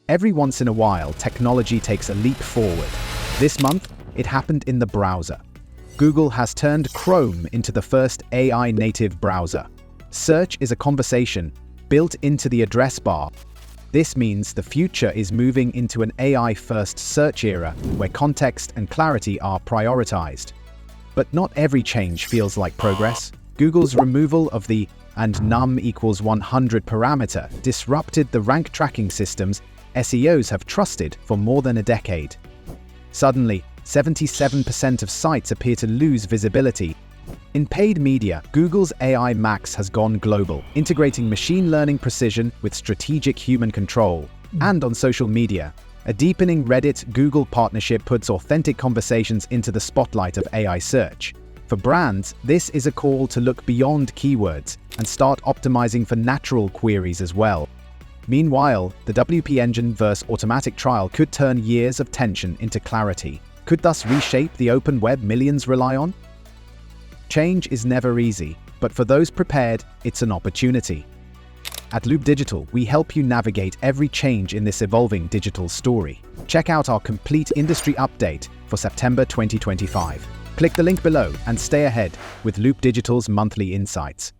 Every once in a while, technology takes a leap forward. This month, it happened in the browser. Google has turned Chrome into the first AI-native browser. Search is a conversation built into the address bar. This means the future is moving into an AI-first search era where context and clarity are prioritized. But not every change feels like progress. Google's removal of the and num equals 100 parameter disrupted the rank tracking systems SEOs have trusted for more than a decade. Suddenly, 77% of sites appear to lose visibility. In paid media, Google's AI Max has gone global, integrating machine learning precision with strategic human control. And on social media, a deepening Reddit-Google partnership puts authentic conversations into the spotlight of AI search. For brands, this is a call to look beyond keywords and start optimizing for natural queries as well. Meanwhile, the WP Engine vs. Automatic trial could turn years of tension into clarity, could thus reshape the open web millions rely on. Change is never easy, but for those prepared, it's an opportunity. At Loop Digital, we help you navigate every change in this evolving digital story. Check out our complete industry update for September 2025. Click the link below and stay ahead with Loop Digital's monthly insights.